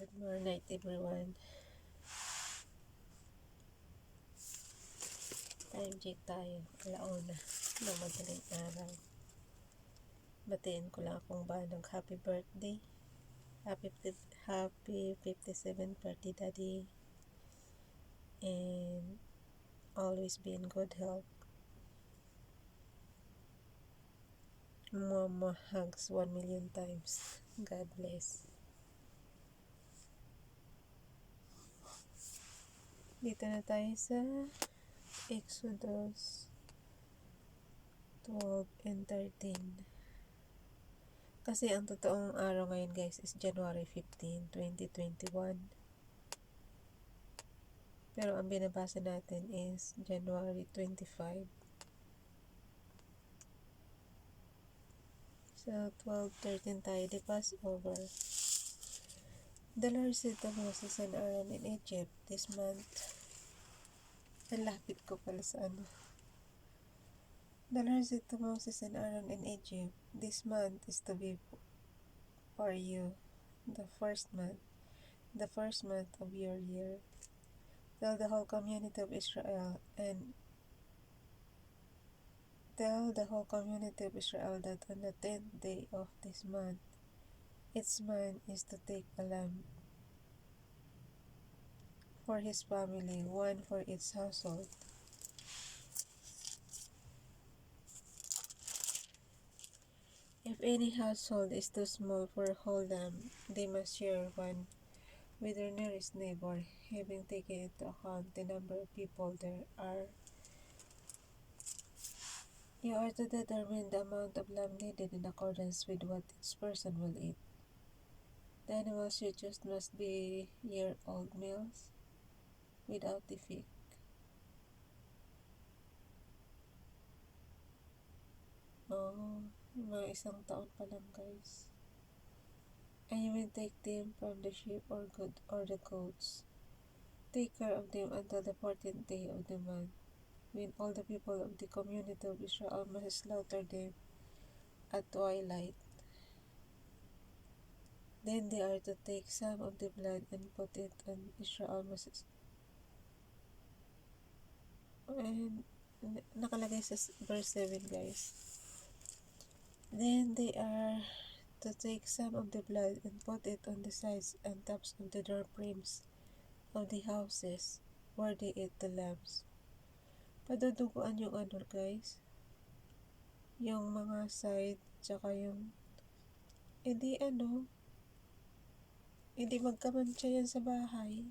Good morning night everyone. Time check tayo. Alauna ng madaling araw. Batiin ko lang akong banag happy birthday. Happy 57th birthday daddy. And always be in good health. Mama hugs 1 million times. God bless. Dito na tayo sa Exodus 12 and 13. Kasi ang totoong araw ngayon guys is January 15, 2021. Pero ang binabasa natin is January 25. So 12:13 tayo, the Passover. The Lord said to Moses and Aaron in Egypt this month. Nalapit ko pala sa ano. The Lord said to Moses and Aaron in Egypt, this month is to be for you the first month of your year. Tell the whole community of Israel that on the 10th day of this month, each man is to take a lamb for his family, one for each household. If any household is too small for a whole lamb, they must share one with their nearest neighbor, having taken into account the number of people there are. You are to determine the amount of lamb needed in accordance with what each person will eat. The animals you choose must be year-old males without defect. Mga isang taon pa lang guys. And you will take them from the sheep or the goats. Take care of them until the 14th day of the month, when all the people of the community of Israel must slaughter them at twilight. Then they are to take some of the blood and put it on Israel must. And nakalagay sa verse 7 guys. Then they are to take some of the blood and put it on the sides and tops of the door frames of the houses where they eat the lambs. Paduduguan yung ano guys, yung mga side, tsaka yung hindi magkamantsa yan sa bahay.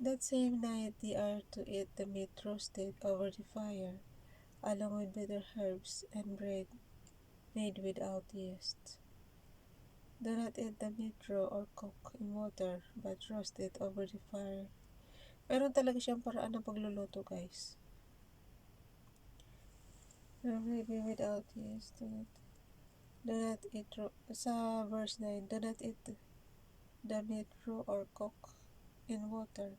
That same night they are to eat the meat roasted over the fire, along with bitter herbs and bread made without yeast. Do not eat the meat raw or cook in water, but roast it over the fire. Meron talaga siyang paraan ng pagluluto guys. Maybe without yeast. Do not eat raw. Sa verse 9, do not eat the meat raw or cook in water,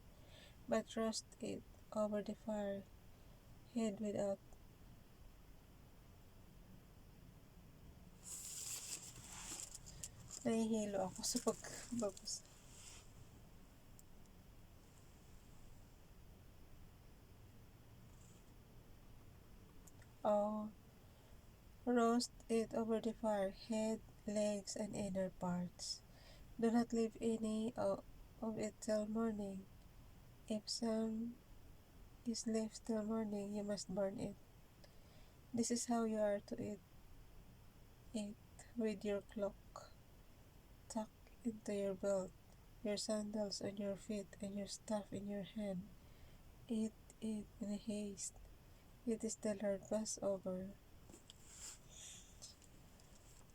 but roast it over the fire, head without. Nahihilo ako sa pagbabasa. Roast it over the fire, head, legs, and inner parts. Do not leave any of it till morning. If some is left till morning, you must burn it. This is how you are to eat it, with your cloak tucked into your belt, your sandals on your feet, and your staff in your hand. Eat it in haste. It is the Lord Passover.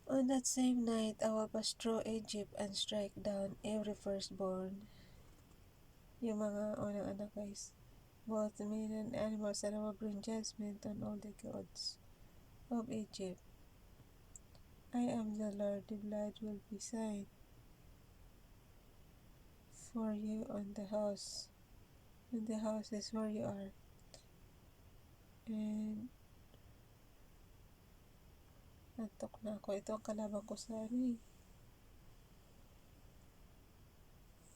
On that same night, I will pass through Egypt and strike down every firstborn. Yung mga unang anak guys, both men and animals, and I will bring judgment on all the gods of Egypt. I am the Lord. The blood will be sign for you on the houses where you are. And at Antok na ako. Ito ang kalaban ko sa ano eh.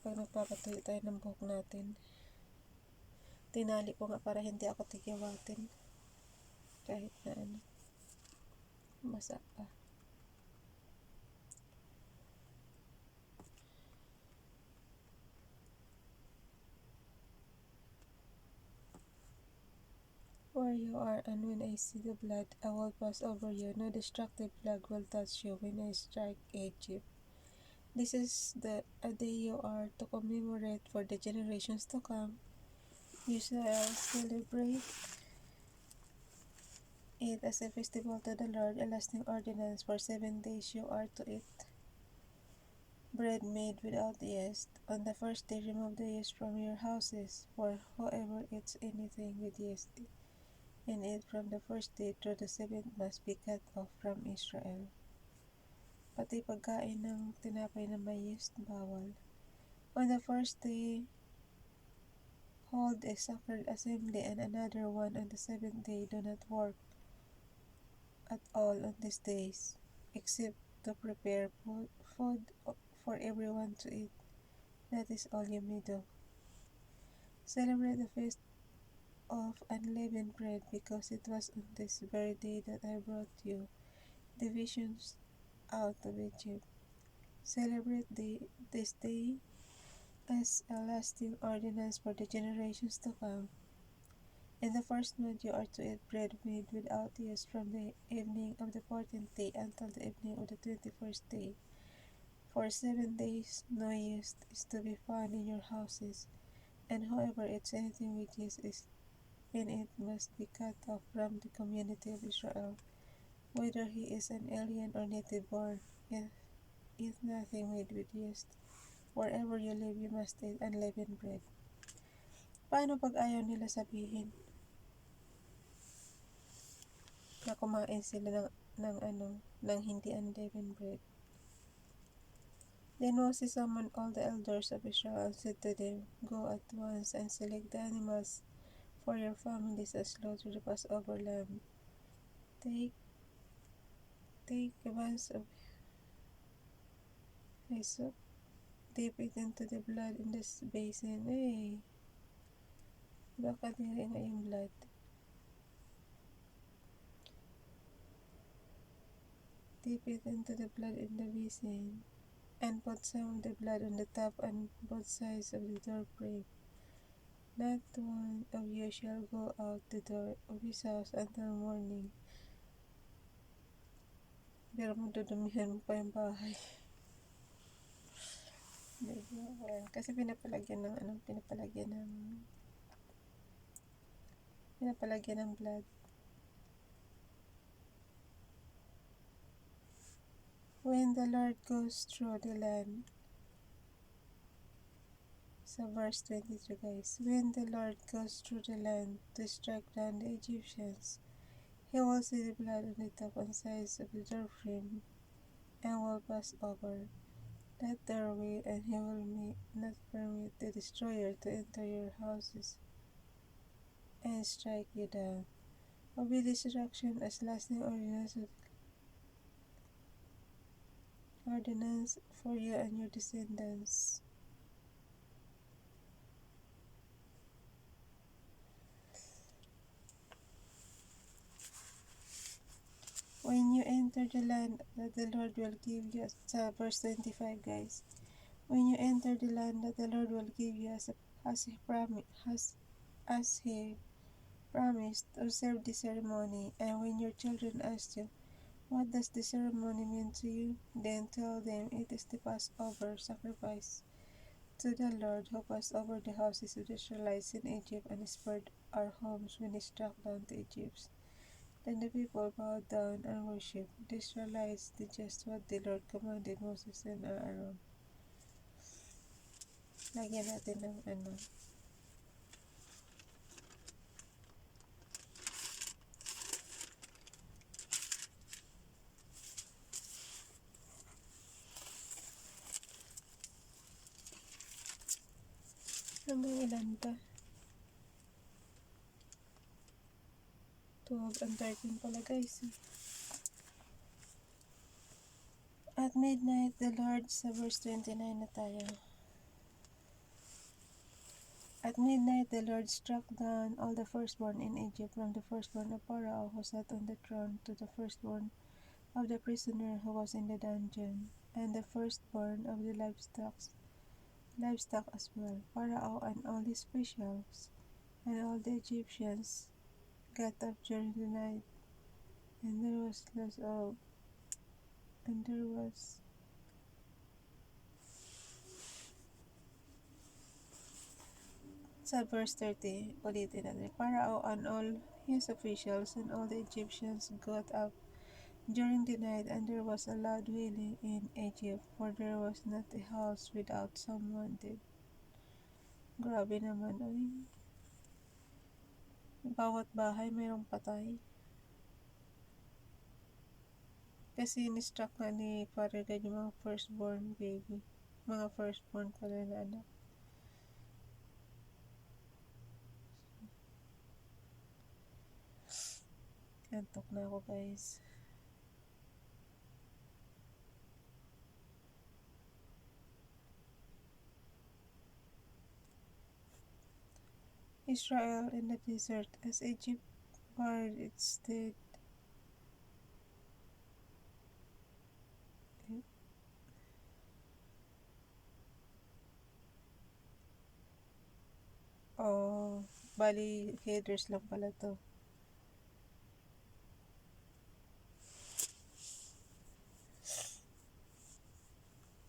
Pag nagpapatuyo tayo ng buhok natin. Tinali ko nga para hindi ako tigiwatin. Kahit na ano. Masa pa. Where you are, and when I see the blood, I will pass over you. No destructive plague will touch you when I strike Egypt. This is a day you are to commemorate for the generations to come. You shall celebrate it as a festival to the Lord, a lasting ordinance. For 7 days you are to eat bread made without yeast. On the first day remove the yeast from your houses, for whoever eats anything with yeast in it from the first day through the 7th must be cut off from Israel. Pati pagkain ng tinapay na may yeast, bawal. On the first day, hold a sacred assembly, and another one on the 7th day. Do not work at all on these days, except to prepare food for everyone to eat. That is all you may do. Celebrate the feast of unleavened bread, because it was on this very day that I brought you divisions out of Egypt. Celebrate this day as a lasting ordinance for the generations to come. In the first month you are to eat bread made without yeast from the evening of the 14th day until the evening of the 21st day. For 7 days no yeast is to be found in your houses, and whoever eats anything with yeast in it must be cut off from the community of Israel, whether he is an alien or native born. Eat nothing made with yeast. Wherever you live, you must eat unleavened bread. Paano pag ayaw nila sabihin na kumain sila ng hindi unleavened bread? Then Moses summoned all the elders of Israel and said to them, Go at once and select the animals for your families and slaughter the Passover lamb. Take a bunch of hyssop, dip it into the blood in this basin. Baka dili nga yung blood. Dip it into the blood in the basin, and put some of the blood on the top and both sides of the door frame. Not one of you shall go out the door of his house until morning. Pero madudumihan mo pa yung bahay. Kasi pinapalagyan ng blood. When the Lord goes through the land, sa verse 22 guys, when the Lord goes through the land to strike down the Egyptians, he will see the blood on the top and sides of the door frame and will pass over that doorway, and he will not permit the destroyer to enter your houses and strike you down. Obey this instruction as lasting ordinance for you and your descendants. When you enter the land that the Lord will give you, sa verse 25 guys, when you enter the land that the Lord will give you as he promised, observe the ceremony. And when your children ask you, what does the ceremony mean to you? Then tell them it is the Passover sacrifice to the Lord, who passed over the houses of the Israelites in Egypt and spared our homes when he struck down the Egyptians. Then the people bowed down and worshipped. The Israelites did just what the Lord commanded Moses and Aaron. Lagyan natin ng hanggang ilan pa? 12 and 13 pala guys. At midnight, the Lord, sa verse 29 na tayo. At midnight, the Lord struck down all the firstborn in Egypt, from the firstborn of Pharaoh who sat on the throne to the firstborn of the prisoner who was in the dungeon, and the firstborn of the livestock as well. Pharaoh and all his officials and all the Egyptians got up during the night, and there was loss of and there was sa verse 30, ulitin natin. Pharaoh and all his officials and all the Egyptians got up during the night, and there was a loud wailing in Egypt, for there was not a house without someone dead. Grabe naman, oy. Bawat bahay mayroong patay. Kasi ni-struck nga ni Father God yung mga firstborn baby. Mga firstborn pala na anak. Antok na ako, guys. Israel in the desert, as Egypt buried its dead. Oh, bali headers lang pala to.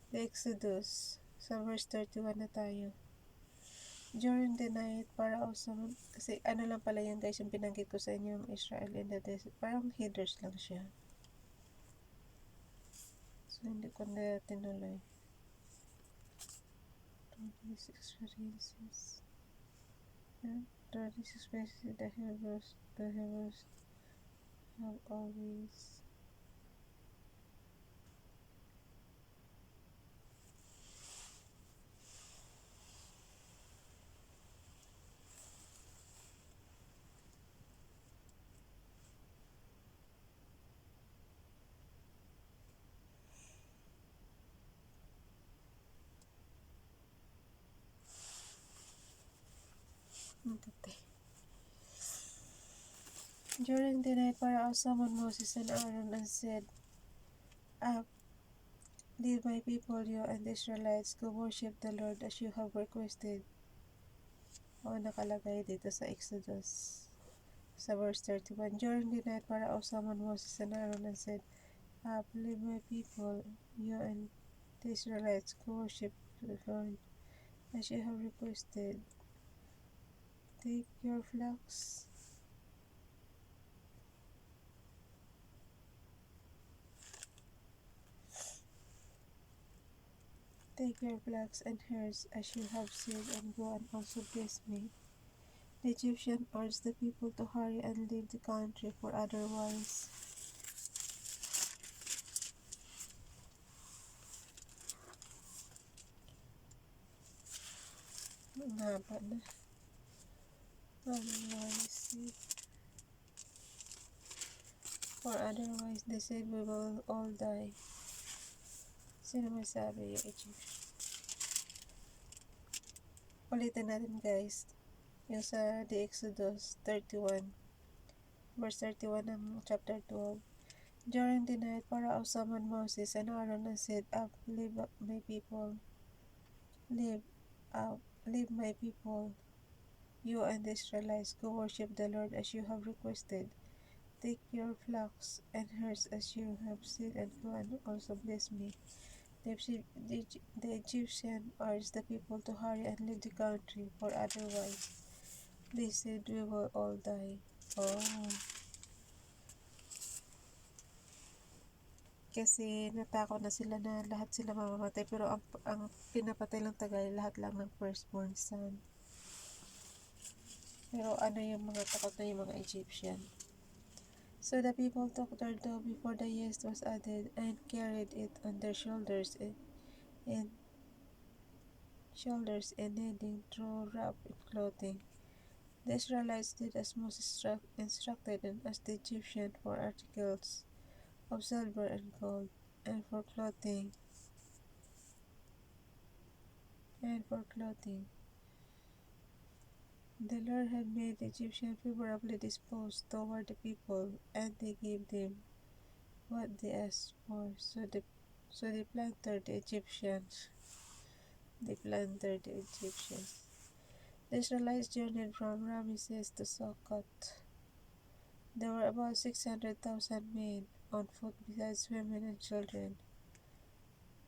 The Exodus, sa verse 31 na tayo. During the night, para also, kasi ano lang pala yan guys, yung binanggit ko sa inyo, yung Israel in the desert, parang headers lang siya. So, hindi ko na tinuloy. 26 experiences. 26 experiences, the Hebrews have always During the night, Pharaoh summoned Moses and Aaron and said, Up, lead my people, you and the Israelites, go worship the Lord as you have requested. O nakalagay dito sa Exodus, sa verse 31. During the night, Pharaoh summoned Moses and Aaron and said, Up, lead my people, you and the Israelites, go worship the Lord as you have requested. Take your flax and herds as you have said, and go and also bless me. The Egyptian urged the people to hurry and leave the country, for otherwise they said we will all die. Sino may sabi? Yung Egyptian. Ulitin natin guys. Yung sa The Exodus 31. Verse 31 ng chapter 12. During the night, Pharaoh summoned Moses and Aaron and said, Up, leave my people. Leave my people. You and the Israelites, go worship the Lord as you have requested. Take your flocks and herds as you have said, and go and also bless me. The Egyptian urged the people to hurry and leave the country, for otherwise they said we will all die. Oh. Kasi natakot na sila na lahat sila mamamatay, pero ang pinapatay lang tagay lahat lang ng firstborn son. Pero ano yung mga takot na yung mga Egyptian. So the people took their dough before the yeast was added and carried it on their shoulders and kneading through wrapped clothing. The Israelites did as Moses instructed, and asked the Egyptian for articles of silver and gold. and for clothing, and for clothing. The Lord had made the Egyptians favorably disposed toward the people, and they gave them what they asked for. So they plundered the Egyptians. They plundered the Egyptians. The Israelites journeyed from Ramesses to Succoth. There were about 600,000 men on foot besides women and children.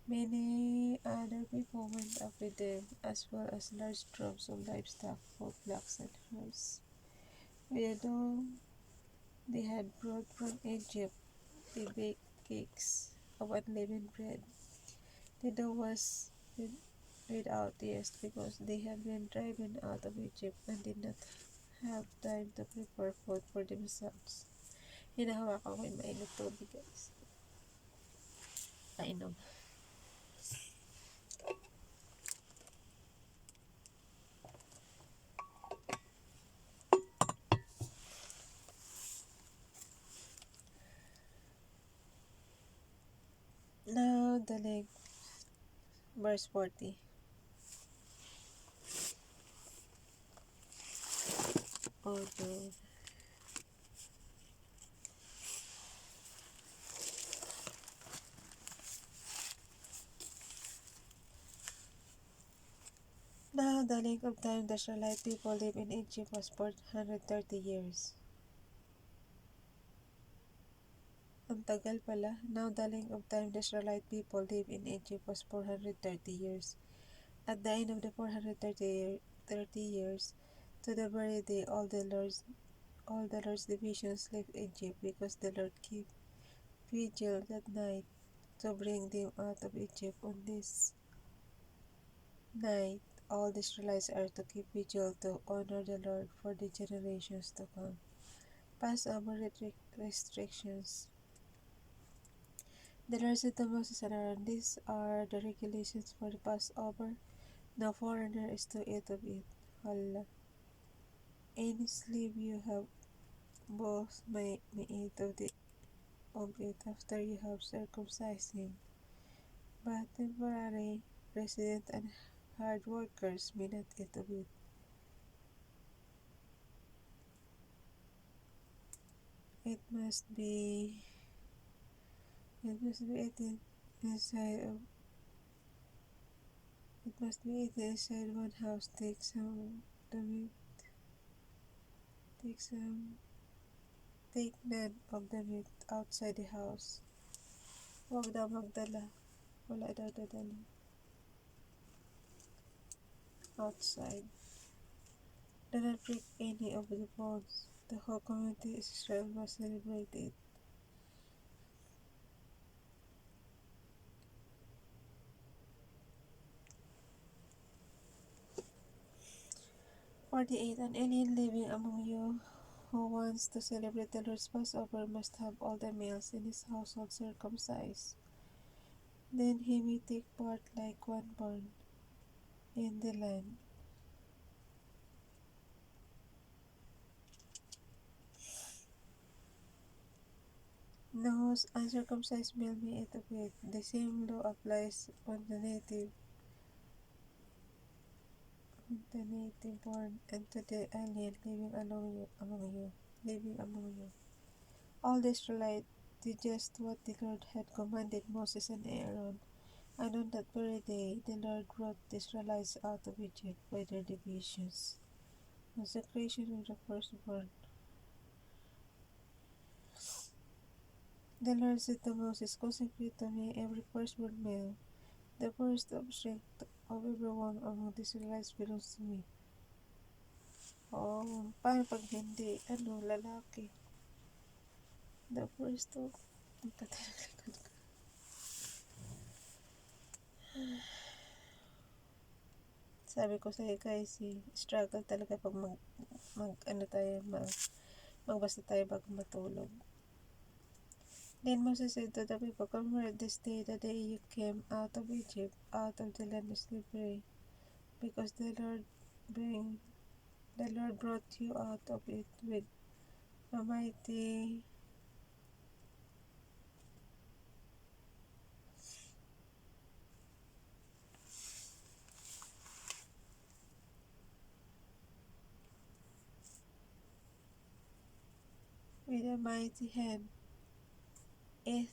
Many other people went up with them, as well as large droves of livestock, both flocks and herds. With the dough they had brought from Egypt, they baked cakes of unleavened bread. The dough was without yeast because they had been driven out of Egypt and did not have time to prepare food for themselves. Hinahawakan ko yung mainit tubig, guys. Painom. Now the leg, verse 40. Oh no. Now the length of time the Israelite people lived in Egypt was 430 years. Ang tagal pala. Now the length of time the Israelite people lived in Egypt was 430 years. At the end of the 430 years, to the very day, all the Lord's divisions left Egypt, because the Lord kept vigil that night to bring them out of Egypt. On this night, all the Israelites are to keep vigil to honor the Lord for the generations to come. Passover restrictions. The Lord said to Moses and Aaron, "These are the regulations for the Passover. No foreigner is to eat of it. Allah. Any slave you have both may eat of it after you have circumcised him, but temporary resident and hard workers may not eat of it. It must be eaten inside of it must be eaten inside one house. Take none of the meat outside the house. Huwag daw magdala. Wala daw dadala. Outside. Do not break any of the bones. The whole community of Israel must celebrate it. 48. An alien living among you who wants to celebrate the Lord's Passover must have all the males in his household circumcised. Then he may take part like one born in the land. No uncircumcised male may eat of it. The same law applies on the native born, and to the alien living among you. All the Israelites did just what the Lord had commanded Moses and Aaron, and on that very day the Lord brought the Israelites out of Egypt by their divisions. Consecration of the firstborn. The Lord said to Moses, "Consecrate to me every firstborn male. The first of strength of everyone among the Israelites belongs to me." Oh, paano pag hindi, lalaki? The first of... Sabi ko sa'yo guys, struggle talaga pag magbasta tayo bago matulog. Then Moses said to the people, "Remember this day, the day you came out of Egypt, out of the land of slavery, because the Lord brought you out of it with a mighty the mighty hand, if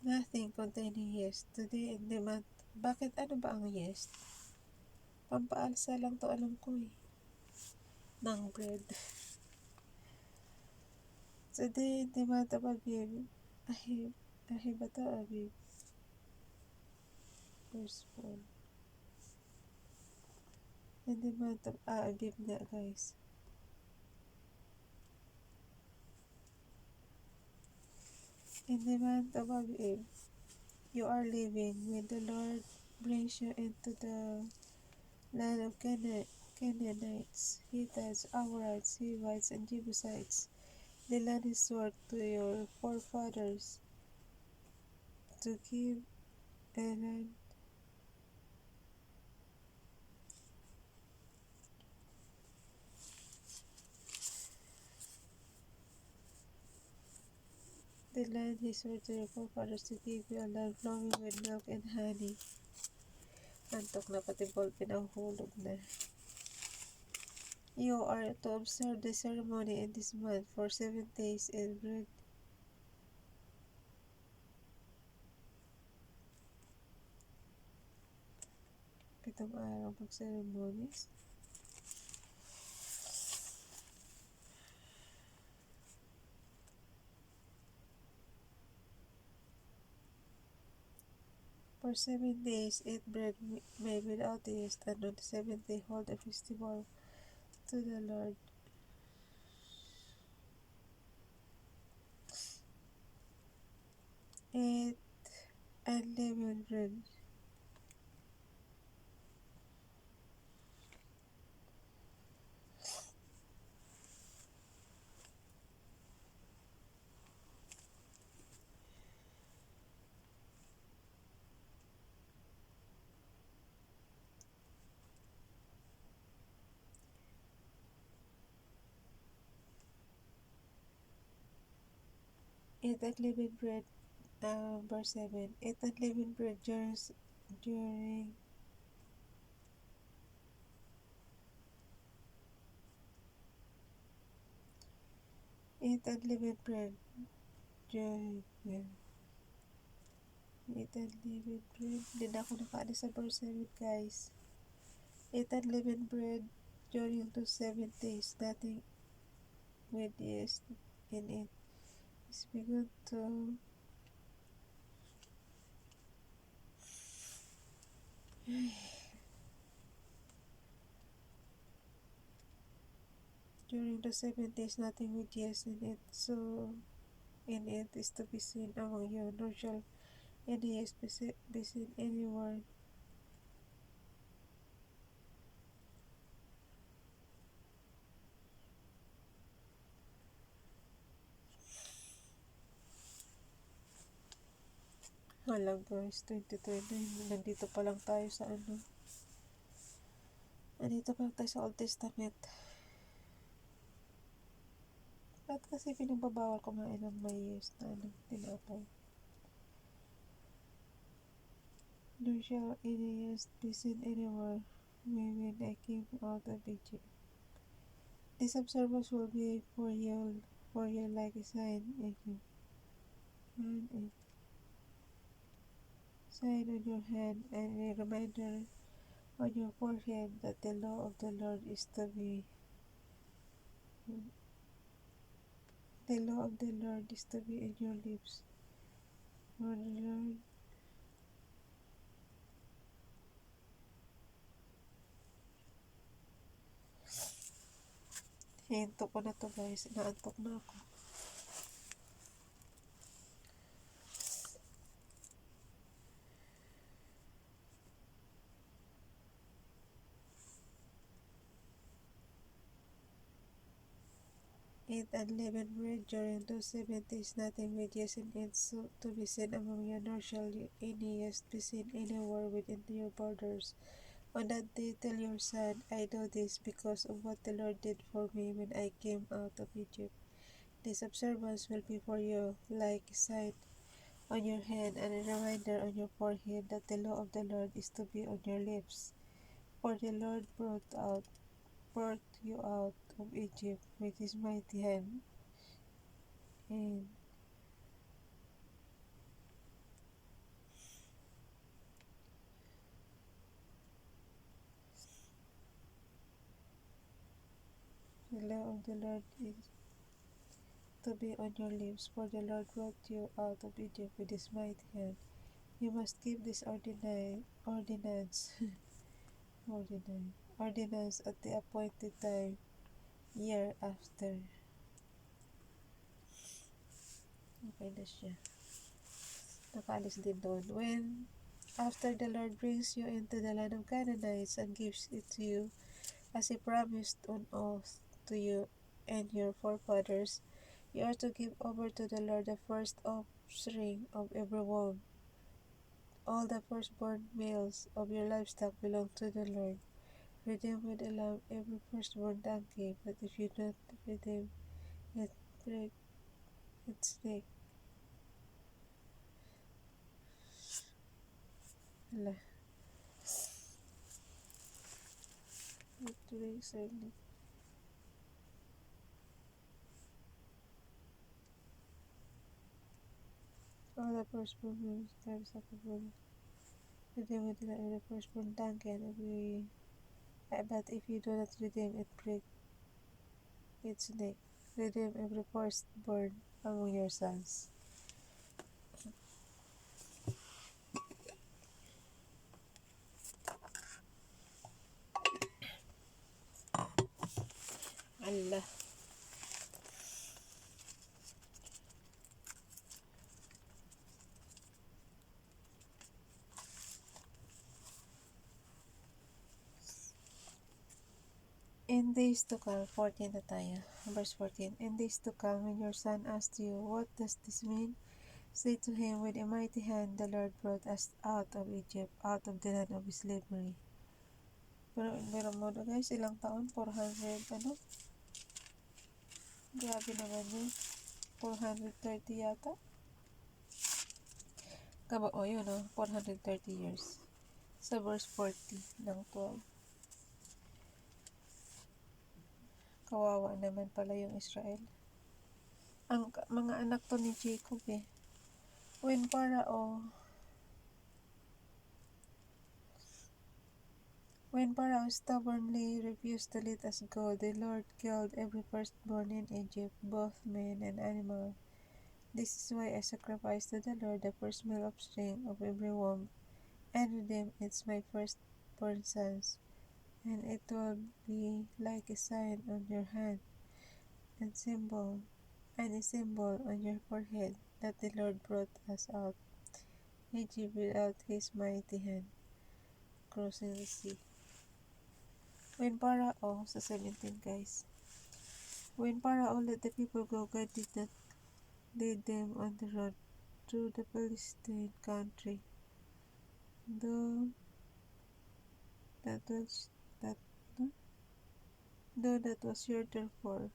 nothing containing yeast. Today in the month. Bakit ano ba ang yeast? Pampaalsa lang to alam ko eh. Ng bread. Today in the month of Abib. Ahib ba to? Abib. First one. In the month of Abib nga guys. In the month of Abib, you are living when the Lord brings you into the land of Canaanites, Hittites, Amorites, Hivites, and Jebusites. The land is swore to your forefathers to give a land. The land he swore to your forefathers to give you a land flowing with milk and honey. Antok na pati ball pinahulog na. You are to observe the ceremony in this month for 7 days and bread. Pitong araw mag-ceremonies. For 7 days eat bread made without yeast, and on the 7th day hold a festival to the Lord. Eat unleavened bread. Eat unleavened bread. Verse 7. Eat unleavened bread during eat unleavened bread during eat unleavened bread. Hindi na ako nakaalis sa verse 7 guys. Eat unleavened bread during those 7 days. Nothing with yeast in it. It's begun to during the 7 days, nothing with yeast in it. So in it is to be seen among you, nor shall any yeast be seen anywhere. Wala guys, 2020, nandito pa lang tayo sa nandito pa lang tayo sa Old Testament. At kasi pinagbabawal kumain ng may yeast na tinapay. Nor shall any yeast be seen anywhere when I came out of Egypt. These observers will be for you like a sign in you. Sign on your hand and a reminder on your forehead that the law of the Lord is to be in your lips. For the Lord hinto ko na to guys, inaantok na ako. Eat unleavened bread during those 7 days, nothing with yeast in it so to be seen among you, nor shall any yeast be seen anywhere within your borders. On that day tell your son, I do this because of what the Lord did for me when I came out of Egypt. This observance will be for you like a sign on your hand and a reminder on your forehead that the law of the Lord is to be on your lips. For the Lord brought you out of Egypt with his mighty hand, and the law of the Lord is to be on your lips, for the Lord brought you out of Egypt with his mighty hand. You must keep this ordinance ordinance at the appointed time, year after. Okay na siya. Nakaalis din doon. After the Lord brings you into the land of Canaanites and gives it to you, as he promised on oath to you and your forefathers, you are to give over to the Lord the first offspring of every womb. All the firstborn males of your livestock belong to the Lord. Redeem with a lamb every firstborn donkey, but if you don't redeem it, break its neck. Hala, it breaks her neck. All the firstborn males of livestock belong. Redeem with a lamb every firstborn donkey, and but if you do not redeem it, break its neck. Redeem every firstborn among your sons. Allah. In days to come, 14 na tayo. Verse 14. In days to come, when your son asks you, what does this mean? Say to him, with a mighty hand the Lord brought us out of Egypt, out of the land of slavery. Pero mo na guys, ilang taon? 400, ano? Grabe naman yun. 430 yata? Yun 430 years. Sa verse 40 ng 12. Kawawa naman pala yung Israel. Ang mga anak to ni Jacob eh. When Pharaoh stubbornly refused to let us go, the Lord killed every firstborn in Egypt, both men and animal. This is why I sacrifice to the Lord the first male offspring of every womb, and redeem it's my firstborn sons. And it will be like a sign on your hand, and a symbol on your forehead, that the Lord brought us out Egypt without his mighty hand, crossing the sea. When Pharaoh, sa 17 guys. When Pharaoh let the people go, God did not lead them on the road through the Philistine country. Though that was your therefore,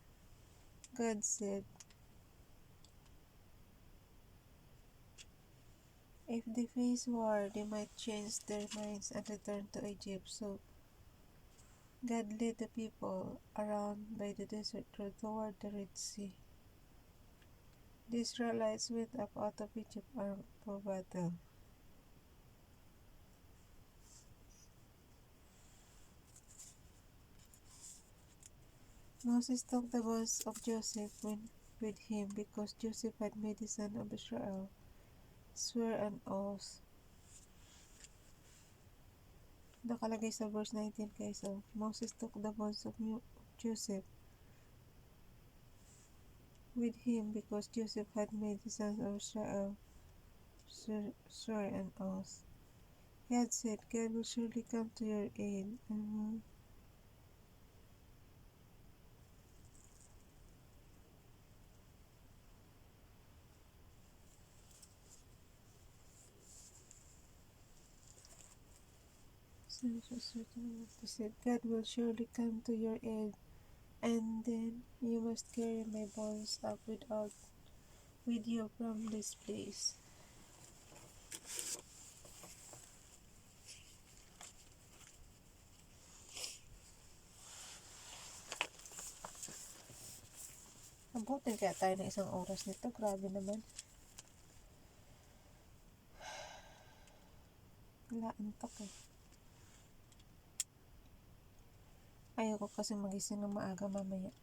God said, if they face war, they might change their minds and return to Egypt. So God led the people around by the desert road toward the Red Sea. The Israelites went up out of Egypt armed for battle. Moses took the bones of Joseph with him, because Joseph had made the son of Israel swear an oath. Nakalagay sa verse 19 guys. Moses took the bones of Joseph with him, because Joseph had made the sons of Israel swear an oath. He had said, God will surely come to your aid, and he said, God will surely come to your aid, and then you must carry my bones up with you from this place. Abutin kaya tayo ng 1 oras nito. Grabe naman. Wala, antok eh. Ayoko kasi magising ng maaga mamaya.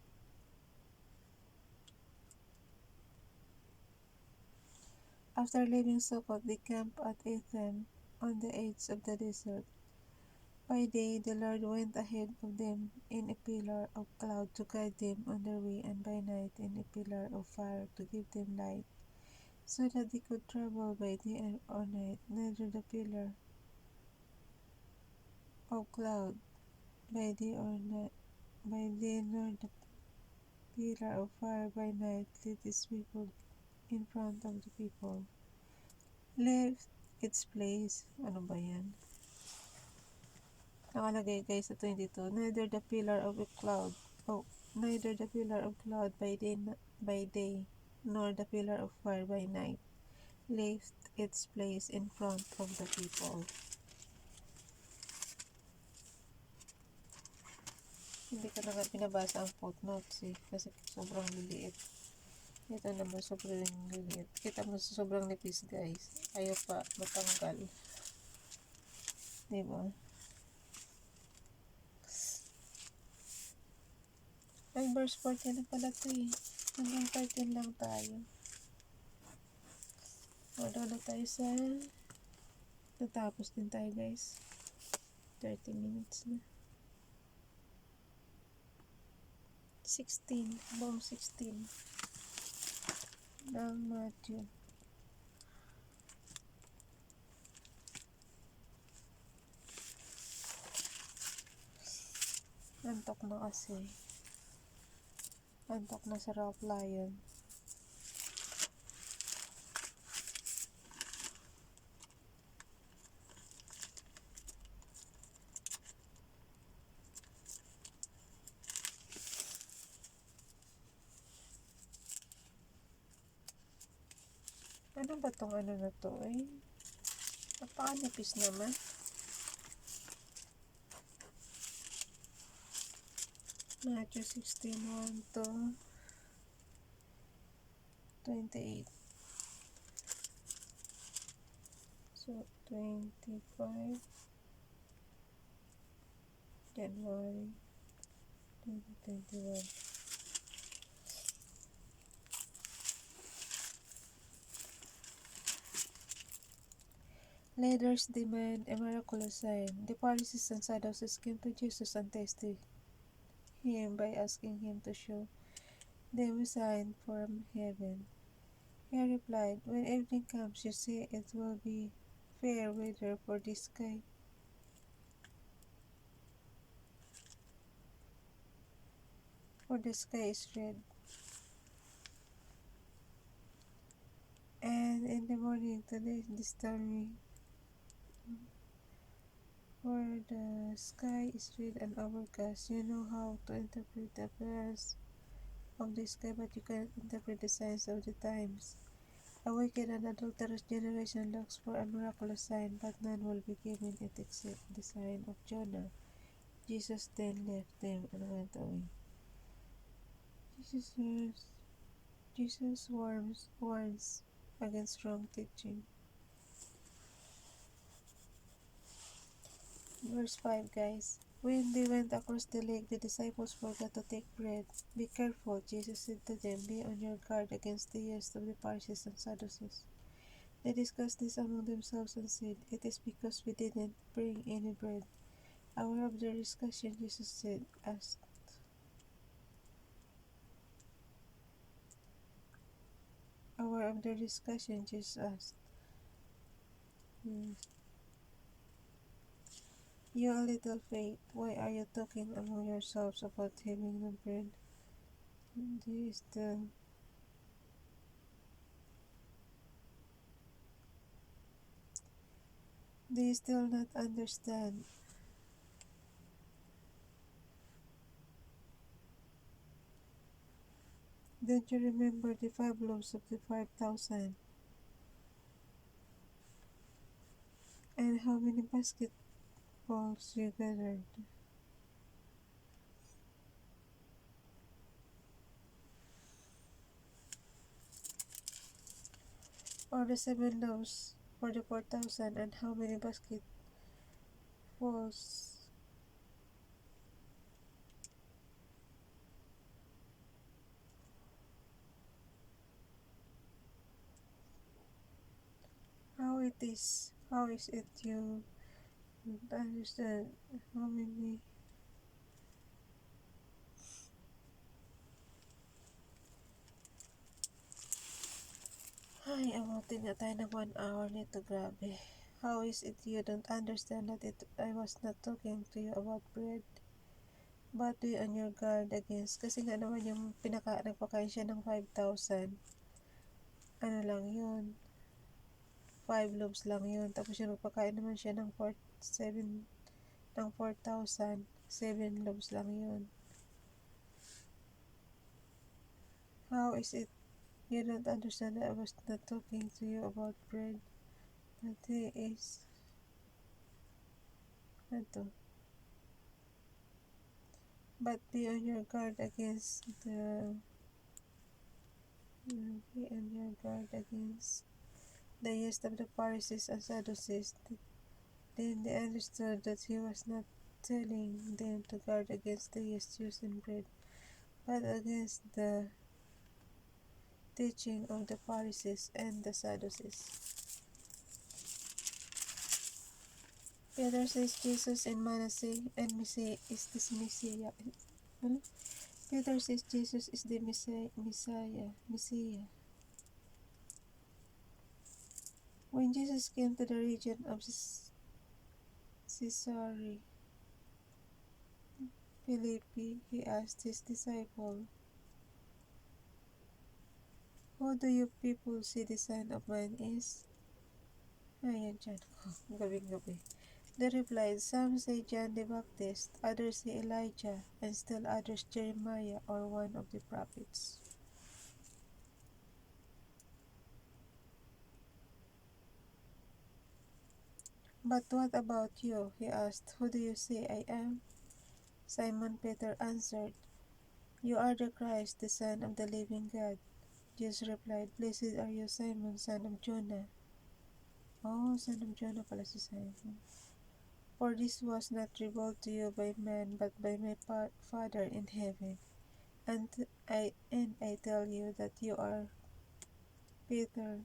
After leaving Sukkot, they camped at Etham on the edge of the desert. By day, the Lord went ahead of them in a pillar of cloud to guide them on their way, and by night in a pillar of fire to give them light, so that they could travel by day or night. Neither the pillar of cloud by day nor the pillar of fire by night led his people in front of the people. Left its place. Ano ba yan? Nakalagay guys sa 22. Neither the pillar of cloud by day nor the pillar of fire by night left its place in front of the people. Hindi ko na nga pinabasa ang footnotes eh, kasi sobrang liliit. Ito naman sobrang liliit. Kita mo sobrang nipis guys. Ayaw pa matanggal. Diba? Ay, verse 14 na pala ito eh. Hanggang 13 lang tayo. Wala na tayo sa... Natapos din tayo guys. 30 minutes na. 16. Buong 16. Ng Matthew. Antok na kasi. Antok na sa Ralph Lion. Ano ba tong ano na to eh? Napakanipis naman. Matthew 16:1 to 28. So, 25 January 2021. Leaders demand a miraculous sign. The Pharisees and Sadducees came to Jesus and tested him by asking him to show them a sign from heaven. He replied, when evening comes, you see it will be fair weather for the sky. For the sky is red. And in the morning, today the stormy. For the sky is red and overcast. You know how to interpret the appearance of the sky, but you cannot interpret the signs of the times. A wicked and adulterous generation looks for a miraculous sign, but none will be given it except the sign of Jonah. Jesus then left them and went away. Jesus warns against wrong teaching. Verse 5 guys. When they went across the lake, the disciples forgot to take bread. Be careful, Jesus said to them. Be on your guard against the yeast of the Pharisees and Sadducees. They discussed this among themselves and said, it is because we didn't bring any bread. Aware of their discussion, Jesus asked, You little faith, why are you talking among yourselves about having no bread? Do you still not understand? Don't you remember the 5 loaves of the 5,000? And how many basketfuls you gathered? Or the 7 loaves for the 4,000, and how many basketfuls? How is it you don't understand how many? Ay, abutin nga tayo ng 1 hour nito, grabe. How is it you don't understand that I was not talking to you about bread? But be on your guard against, kasi nga naman yung nagpakain siya ng 5,000. Ano lang yun? 5 loaves lang yun. Tapos yung nagpakain naman siya ng 4,000. 7 loaves lang yun. How is it you don't understand that I was not talking to you about bread? But he is... Ito. But be on your guard against the... Be on your guard against the yeast of the Pharisees and Sadducees. Then they understood that he was not telling them to guard against the yeast used in bread, but against the teaching of the Pharisees and the Sadducees. Peter says Jesus and Manasseh and Messiah is this Messiah. Peter says Jesus is the Messiah. When Jesus came to the region of Caesarea Philippi, he asked his disciple, "Who do you people say the Son of Man is?" Ayan dyan ko, gabing-gabi. They replied, "Some say John the Baptist, others say Elijah, and still others Jeremiah or one of the prophets." "But what about you?" he asked. "Who do you say I am?" Simon Peter answered, "You are the Christ, the Son of the living God." Jesus replied, "Blessed are you, Simon, son of Jonah." Oh, son of Jonah pala si Simon. "For this was not revealed to you by man, but by my Father in heaven. And I tell you that you are Peter,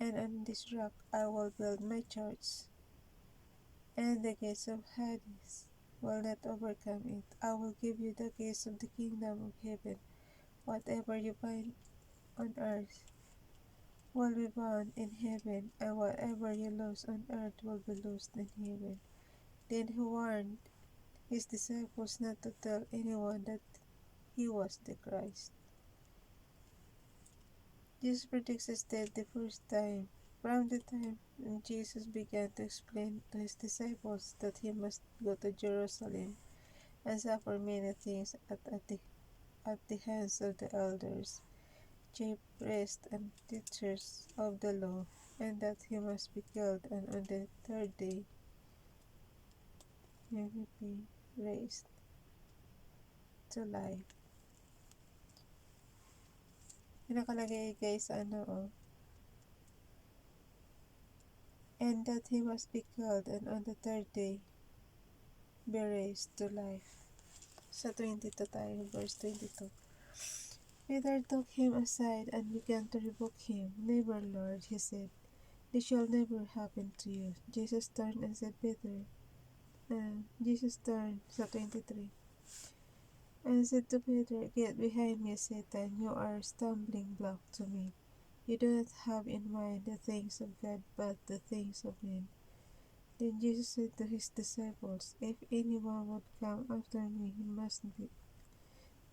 and on this rock I will build my church, and the gates of Hades will not overcome it. I will give you the keys of the kingdom of heaven. Whatever you bind on earth will be bound in heaven, and whatever you loose on earth will be loosed in heaven." Then he warned his disciples not to tell anyone that he was the Christ. Jesus predicts his death the first time. From the time Jesus began to explain to his disciples that he must go to Jerusalem and suffer many things at the hands of the elders, chief priests, and teachers of the law, and that he must be killed, and on the third day he will be raised to life. Yung nakalagay guys, and that he must be killed, and on the third day be raised to life. Sa 22 tayo, verse 22. Peter took him aside and began to rebuke him. "Never, Lord," he said. "This shall never happen to you." Jesus turned sa 23, and said to Peter, "Get behind me, Satan. You are a stumbling block to me. You do not have in mind the things of God, but the things of men." Then Jesus said to his disciples, "If anyone would come after me, he must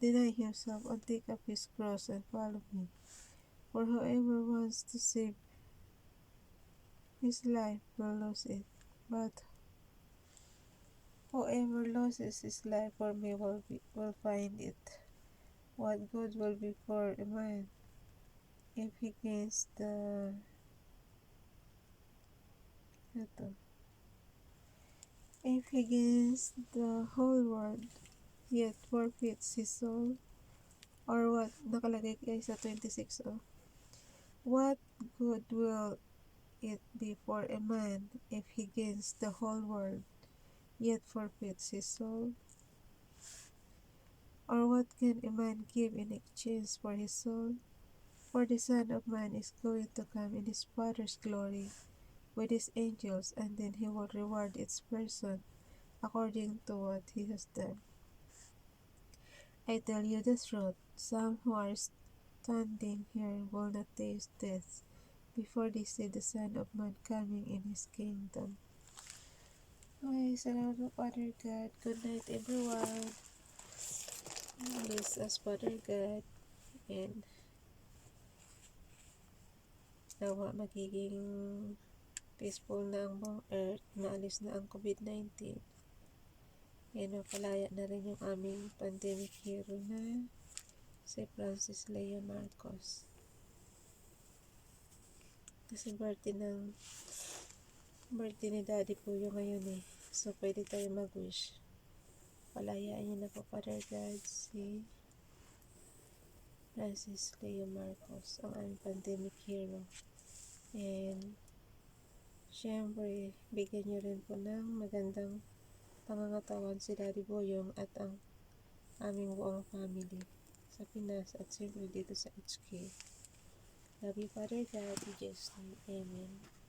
deny himself and take up his cross and follow me. For whoever wants to save his life will lose it, but whoever loses his life for me will find it. What good will be for a man if he gains the whole world, yet forfeits his soul?" Or what? Nakalagay kayo sa 26, What good will it be for a man if he gains the whole world, yet forfeits his soul? Or what can a man give in exchange for his soul? For the Son of Man is going to come in his Father's glory with his angels, and then he will reward each person according to what he has done. I tell you the truth, some who are standing here will not taste death before they see the Son of Man coming in his kingdom. Okay, salamat po, Father God. Good night, everyone. Bless us, Father God. And nawa magiging peaceful na ang buong earth. Maalis na ang COVID-19. And mapalaya na rin yung aming pandemic hero na si Francis Leo Marcos. Kasi birthday ni Daddy po yung ngayon eh. So, pwede tayo mag-wish. Palayaan niyo na po, Father God, si Francis Leo Marcos, ang aming pandemic hero. And, syempre, bigyan niyo rin po ng magandang pangangatawan si Daddy Boyong at ang aming buong family sa Pinas at syempre dito sa HK. Love you, Father God. In Jesus' name, Amen.